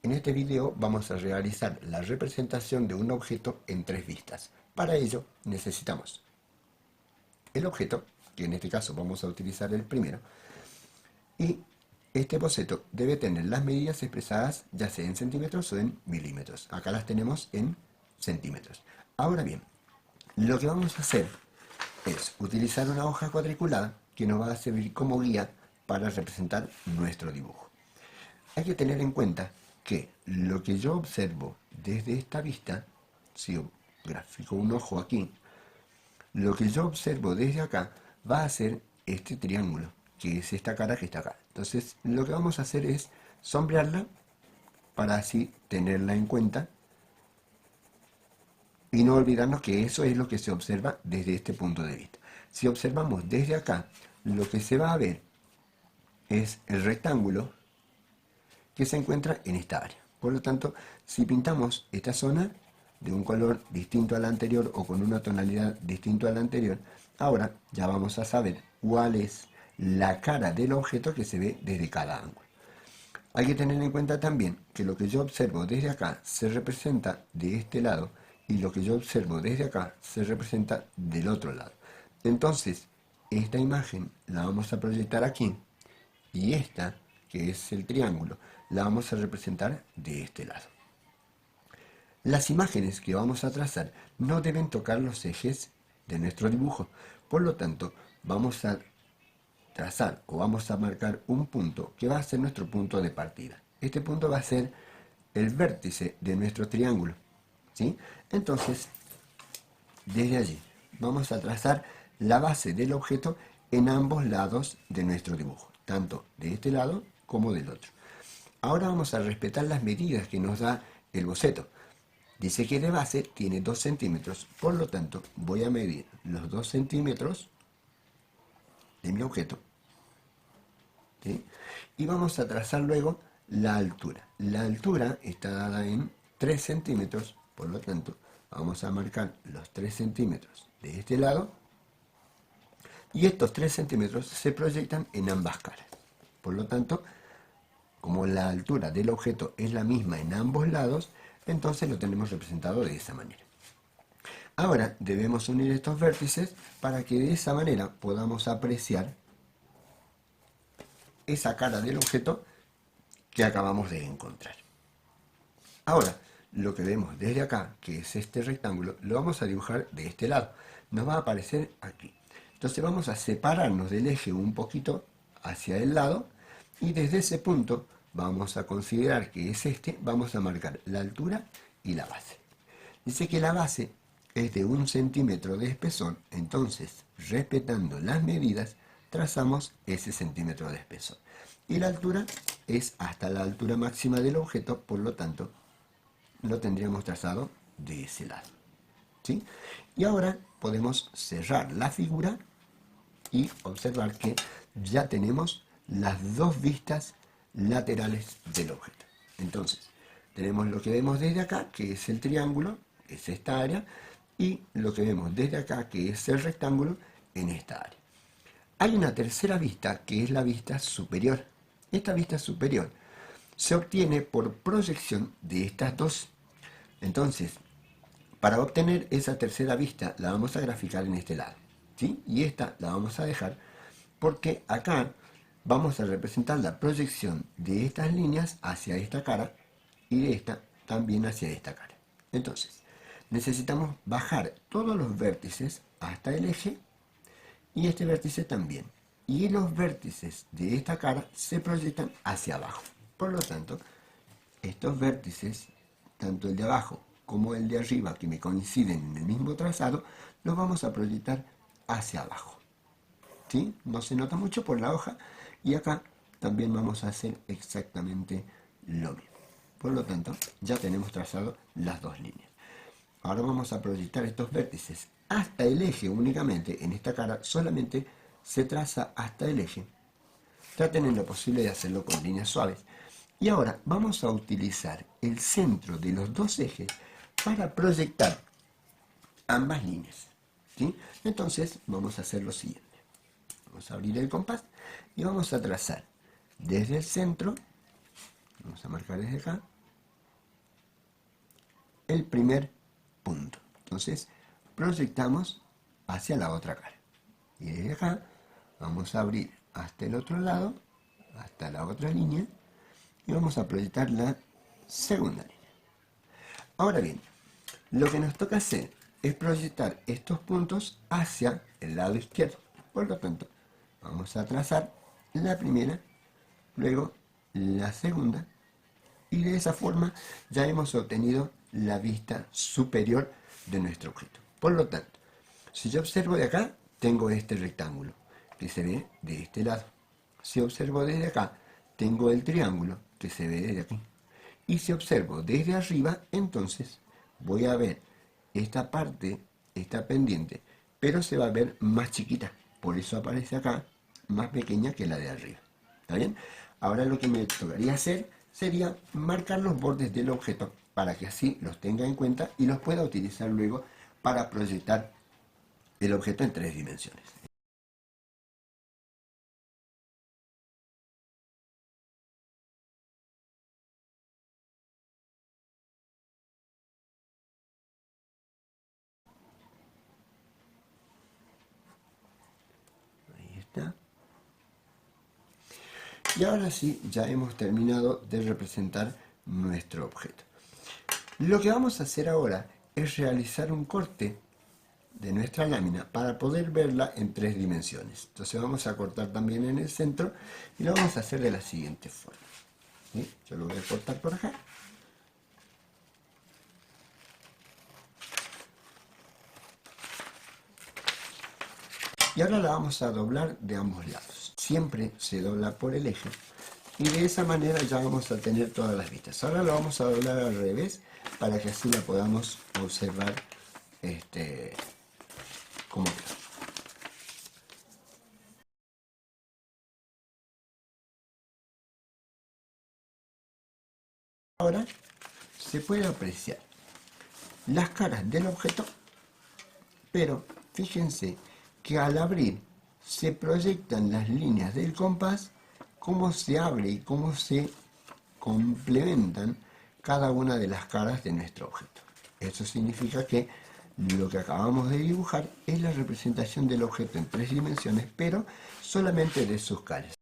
En este video vamos a realizar la representación de un objeto en 3 vistas. Para ello necesitamos el objeto, que en este caso vamos a utilizar el primero, y este boceto debe tener las medidas expresadas ya sea en centímetros o en milímetros. Acá las tenemos en centímetros. Ahora bien, lo que vamos a hacer es utilizar una hoja cuadriculada que nos va a servir como guía para representar nuestro dibujo. Hay que tener en cuenta que lo que yo observo desde esta vista, si yo grafico un ojo aquí, lo que yo observo desde acá va a ser este triángulo, que es esta cara que está acá. Entonces lo que vamos a hacer es sombrearla para así tenerla en cuenta y no olvidarnos que eso es lo que se observa desde este punto de vista. Si observamos desde acá, lo que se va a ver es el rectángulo que se encuentra en esta área. Por lo tanto, si pintamos esta zona de un color distinto al anterior o con una tonalidad distinta a la anterior, ahora ya vamos a saber cuál es la cara del objeto que se ve desde cada ángulo. Hay que tener en cuenta también que lo que yo observo desde acá se representa de este lado y lo que yo observo desde acá se representa del otro lado. Entonces, esta imagen la vamos a proyectar aquí y esta, que es el triángulo, la vamos a representar de este lado. Las imágenes que vamos a trazar no deben tocar los ejes de nuestro dibujo, por lo tanto vamos a trazar o vamos a marcar un punto que va a ser nuestro punto de partida. Este punto va a ser el vértice de nuestro triángulo, ¿sí? Entonces, desde allí vamos a trazar la base del objeto en ambos lados de nuestro dibujo, tanto de este lado como del otro. Ahora vamos a respetar las medidas que nos da el boceto. Dice que de base tiene 2 centímetros, por lo tanto voy a medir los 2 centímetros de mi objeto, ¿sí? Y vamos a trazar luego la altura. La altura está dada en 3 centímetros, por lo tanto vamos a marcar los 3 centímetros de este lado y estos 3 centímetros se proyectan en ambas caras. Por lo tanto, como la altura del objeto es la misma en ambos lados, entonces lo tenemos representado de esa manera. Ahora debemos unir estos vértices para que de esa manera podamos apreciar esa cara del objeto que acabamos de encontrar. Ahora, lo que vemos desde acá, que es este rectángulo, lo vamos a dibujar de este lado. Nos va a aparecer aquí. Entonces vamos a separarnos del eje un poquito hacia el lado y desde ese punto vamos a considerar que es este, vamos a marcar la altura y la base. Dice que la base es de 1 centímetro de espesor, entonces respetando las medidas trazamos ese centímetro de espesor. Y la altura es hasta la altura máxima del objeto, por lo tanto lo tendríamos trazado de ese lado, ¿sí? Y ahora podemos cerrar la figura y observar que ya tenemos las 2 vistas laterales del objeto. Entonces, tenemos lo que vemos desde acá, que es el triángulo, es esta área, y lo que vemos desde acá, que es el rectángulo, en esta área. Hay una tercera vista, que es la vista superior. Esta vista superior se obtiene por proyección de estas 2. Entonces, para obtener esa tercera vista, la vamos a graficar en este lado, ¿sí? Y esta la vamos a dejar porque acá vamos a representar la proyección de estas líneas hacia esta cara y de esta también hacia esta cara. Entonces, necesitamos bajar todos los vértices hasta el eje y este vértice también. Y los vértices de esta cara se proyectan hacia abajo. Por lo tanto, estos vértices, tanto el de abajo como el de arriba, que me coinciden en el mismo trazado, los vamos a proyectar hacia abajo, ¿sí? No se nota mucho por la hoja y acá también vamos a hacer exactamente lo mismo. Por lo tanto, ya tenemos trazado las 2 líneas. Ahora vamos a proyectar estos vértices hasta el eje únicamente. En esta cara solamente se traza hasta el eje. Traten en lo posible de hacerlo con líneas suaves. Y ahora vamos a utilizar el centro de los 2 ejes para proyectar ambas líneas, ¿sí? Entonces vamos a hacer lo siguiente. Vamos a abrir el compás y vamos a trazar desde el centro, vamos a marcar desde acá, el primer punto. Entonces proyectamos hacia la otra cara. Y desde acá vamos a abrir hasta el otro lado, hasta la otra línea, y vamos a proyectar la segunda línea. Ahora bien, lo que nos toca hacer es proyectar estos puntos hacia el lado izquierdo. Por lo tanto, vamos a trazar la primera, luego la segunda, y de esa forma ya hemos obtenido la vista superior de nuestro objeto. Por lo tanto, si yo observo de acá, tengo este rectángulo que se ve de este lado. Si observo desde acá, tengo el triángulo que se ve desde aquí. Y si observo desde arriba, entonces voy a ver esta parte, esta pendiente, pero se va a ver más chiquita. Por eso aparece acá más pequeña que la de arriba. ¿Está bien? Ahora lo que me tocaría hacer sería marcar los bordes del objeto para que así los tenga en cuenta y los pueda utilizar luego para proyectar el objeto en 3 dimensiones. Ahí está. Y ahora sí, ya hemos terminado de representar nuestro objeto. Lo que vamos a hacer ahora es realizar un corte de nuestra lámina para poder verla en 3 dimensiones. Entonces vamos a cortar también en el centro y lo vamos a hacer de la siguiente forma. ¿Sí? Yo lo voy a cortar por acá. Y ahora la vamos a doblar de ambos lados. Siempre se dobla por el eje. Y de esa manera ya vamos a tener todas las vistas. Ahora lo vamos a doblar al revés para que así la podamos observar como queda. Ahora se puede apreciar las caras del objeto, pero fíjense que al abrir se proyectan las líneas del compás, cómo se abre y cómo se complementan cada una de las caras de nuestro objeto. Eso significa que lo que acabamos de dibujar es la representación del objeto en 3 dimensiones, pero solamente de sus caras.